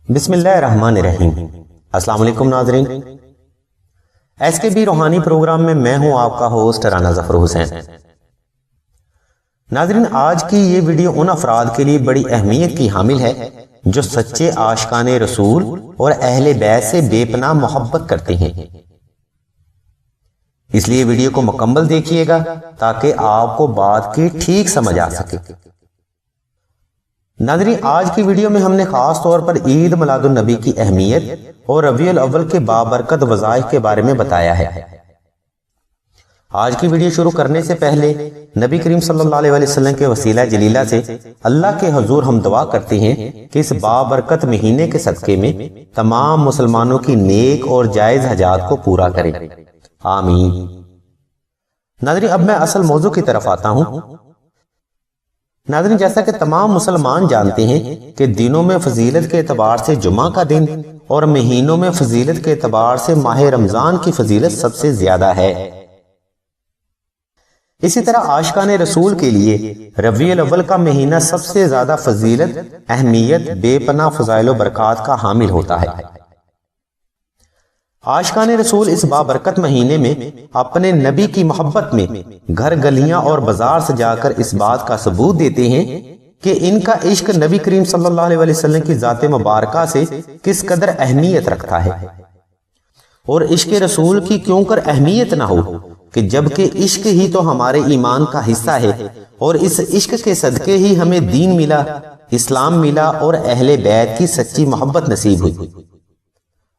بسم اللہ الرحمن الرحیم۔ السلام علیکم ناظرین، ایس کے بی روحانی پروگرام میں میں ہوں آپ کا ہوسٹ رانا ظفر حسین۔ ناظرین، آج کی یہ ویڈیو ان افراد کے لیے بڑی اہمیت کی حامل ہے جو سچے عاشقان رسول اور اہل بیت سے بے پناہ محبت کرتے ہیں، اس لیے ویڈیو کو مکمل دیکھیے گا تاکہ آپ کو بات کی ٹھیک سمجھ آ سکے۔ ناظرین، آج کی ویڈیو میں ہم نے خاص طور پر عید میلاد النبی کی اہمیت اور ربیع الاول کے بابرکت وظائف کے بارے میں بتایا ہے۔ آج کی ویڈیو شروع کرنے سے پہلے نبی کریم صلی اللہ علیہ وسلم کے وسیلہ جلیلہ سے اللہ کے حضور ہم دعا کرتے ہیں کہ اس بابرکت مہینے کے صدقے میں تمام مسلمانوں کی نیک اور جائز حاجات کو پورا کریں، آمین۔ ناظرین، اب میں اصل موضوع کی طرف آتا ہوں۔ ناظرین، جیسا کہ تمام مسلمان جانتے ہیں کہ دنوں میں فضیلت کے اعتبار سے جمعہ کا دن اور مہینوں میں فضیلت کے اعتبار سے ماہ رمضان کی فضیلت سب سے زیادہ ہے۔ اسی طرح عاشقان رسول کے لیے ربیع الاول کا مہینہ سب سے زیادہ فضیلت، اہمیت، بے پناہ فضائل و برکات کا حامل ہوتا ہے۔ عاشقان رسول اس بابرکت مہینے میں اپنے نبی کی محبت میں گھر گلیاں اور بازار سجا کر اس بات کا ثبوت دیتے ہیں کہ ان کا عشق نبی کریم صلی اللہ علیہ وسلم کی ذات مبارکہ سے کس قدر اہمیت رکھتا ہے، اور عشق رسول کی کیوں کر اہمیت نہ ہو کہ جبکہ عشق ہی تو ہمارے ایمان کا حصہ ہے، اور اس عشق کے صدقے ہی ہمیں دین ملا، اسلام ملا اور اہل بیت کی سچی محبت نصیب ہوئی۔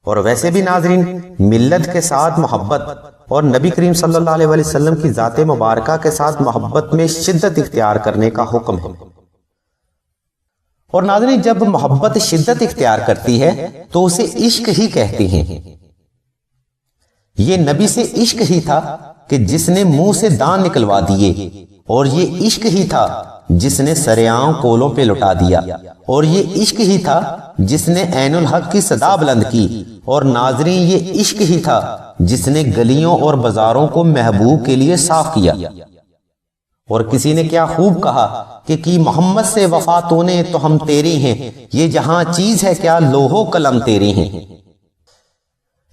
اور ویسے بھی ناظرین، ملت کے ساتھ محبت اور نبی کریم صلی اللہ علیہ وسلم کی ذات مبارکہ کے ساتھ محبت میں شدت اختیار کرنے کا حکم ہے۔ اور ناظرین، جب محبت شدت اختیار کرتی ہے تو اسے عشق ہی کہتے ہیں۔ یہ نبی سے عشق ہی تھا کہ جس نے منہ سے دان نکلوا دیے، اور یہ عشق ہی تھا جس نے سریعاں کولوں پہ لٹا دیا، اور یہ عشق ہی تھا جس نے عین الحق کی صدا بلند کی، اور ناظرین یہ عشق ہی تھا جس نے گلیوں اور بازاروں کو محبوب کے لیے صاف کیا۔ اور کسی نے کیا خوب کہا کہ کی محمد سے وفا تو نے تو ہم تیرے ہیں، یہ جہاں چیز ہے کیا لوح و قلم تیرے ہیں۔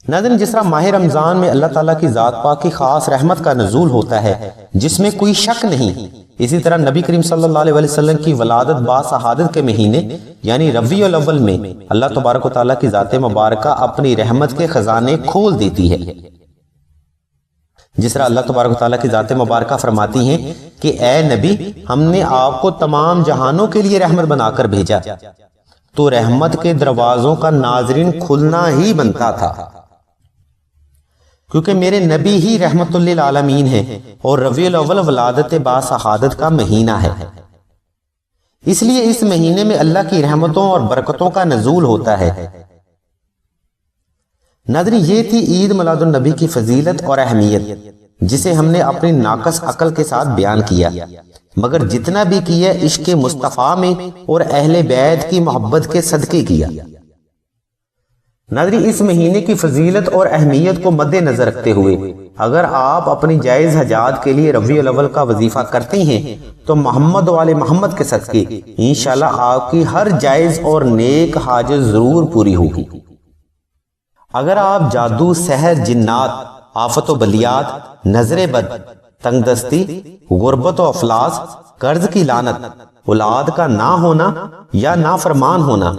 ناظرین، جس طرح ماہ رمضان میں اللہ تعالیٰ کی ذات پاک کی خاص رحمت کا نزول ہوتا ہے جس میں کوئی شک نہیں، اسی طرح نبی کریم صلی اللہ علیہ وسلم کی ولادت باسعادت کے مہینے یعنی ربیع الاول میں اللہ تبارک و تعالیٰ کی ذات مبارکہ اپنی رحمت کے خزانے کھول دیتی ہے۔ جس طرح اللہ تبارک و تعالیٰ کی ذات مبارکہ فرماتی ہیں کہ اے نبی، ہم نے آپ کو تمام جہانوں کے لیے رحمت بنا کر بھیجا، تو رحمت کے دروازوں کا ناظرین کھلنا ہی بنتا تھا، کیونکہ میرے نبی ہی رحمت للعالمین ہیں اور ربیع الاول ولادت باسعادت کا مہینہ ہے۔ اس لیے اس مہینے میں اللہ کی رحمتوں اور برکتوں کا نزول ہوتا ہے۔ ناظرین، یہ تھی عید میلاد النبی کی فضیلت اور اہمیت جسے ہم نے اپنی ناقص عقل کے ساتھ بیان کیا، مگر جتنا بھی کیا عشق مصطفیٰ میں اور اہل بیت کی محبت کے صدقے کیا۔ ناظرین، اس مہینے کی فضیلت اور اہمیت کو مد نظر رکھتے ہوئے اگر آپ اپنی جائز حاجات کے لیے ربیع الاول کا وظیفہ کرتے ہیں تو محمد و آل محمد کے صدقے انشاءاللہ آپ کی ہر جائز اور نیک حاجت ضرور پوری ہوگی۔ اگر آپ جادو، سحر، جنات، آفت و بلیات، نظر بد، تنگ دستی، غربت و افلاس، قرض کی لعنت، اولاد کا نہ ہونا یا نافرمان ہونا،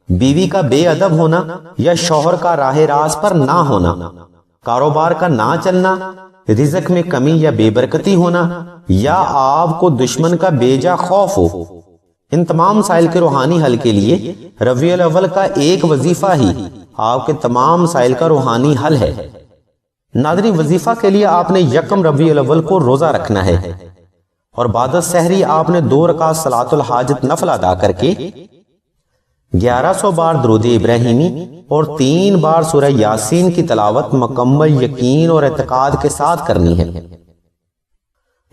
بیوی کا بے ادب ہونا یا شوہر کا راہ راست پر نہ ہونا، کاروبار کا نہ چلنا، رزق میں کمی یا بے برکتی ہونا، یا آپ کو دشمن کا بیجا خوف ہو، ان تمام مسائل کے روحانی حل کے لیے ربیع الاول کا ایک وظیفہ ہی آپ کے تمام مسائل کا روحانی حل ہے۔ ناظرین، وظیفہ کے لیے آپ نے یکم ربیع الاول کو روزہ رکھنا ہے، اور بعد السحری آپ نے 2 رکعت صلاۃ الحاجت نفل ادا کر کے 1100 بار درود ابراہیمی اور 3 بار سورہ یاسین کی تلاوت مکمل یقین اور اعتقاد کے ساتھ کرنی ہے،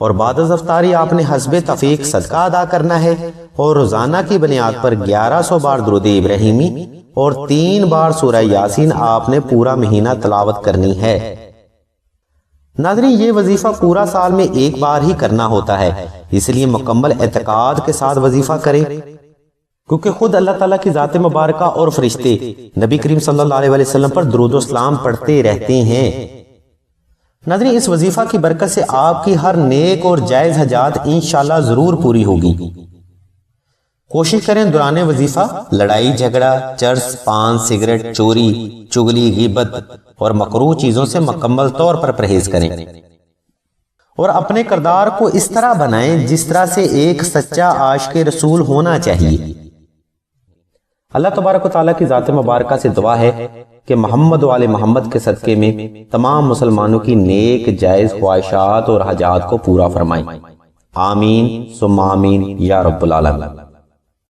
اور بعد از افطاری آپ نے حسب توفیق صدقہ ادا کرنا ہے، اور روزانہ کی بنیاد پر 1100 بار درود ابراہیمی اور 3 بار سورہ یاسین آپ نے پورا مہینہ تلاوت کرنی ہے۔ ناظرین، یہ وظیفہ پورا سال میں ایک بار ہی کرنا ہوتا ہے، اس لیے مکمل اعتقاد کے ساتھ وظیفہ کریں۔ کیونکہ خود اللہ تعالیٰ کی ذات مبارکہ اور فرشتے نبی کریم صلی اللہ علیہ وسلم پر درود و سلام پڑھتے رہتے ہیں۔ ناظرین، اس وظیفہ کی برکت سے آپ کی ہر نیک اور جائز حاجات انشاءاللہ ضرور پوری ہوگی۔ کوشش کریں دوران وظیفہ لڑائی جھگڑا، چرس، پان، سگریٹ، چوری، چگلی، غیبت اور مکروہ چیزوں سے مکمل طور پر پرہیز کریں، اور اپنے کردار کو اس طرح بنائیں جس طرح سے ایک سچا عاشق رسول ہونا چاہیے۔ اللہ تبارک و تعالیٰ کی ذات مبارکہ سے دعا ہے کہ محمد و آل محمد کے صدقے میں تمام مسلمانوں کی نیک جائز خواہشات اور حاجات کو پورا فرمائیں۔ آمین ثم آمین یا رب العالمین۔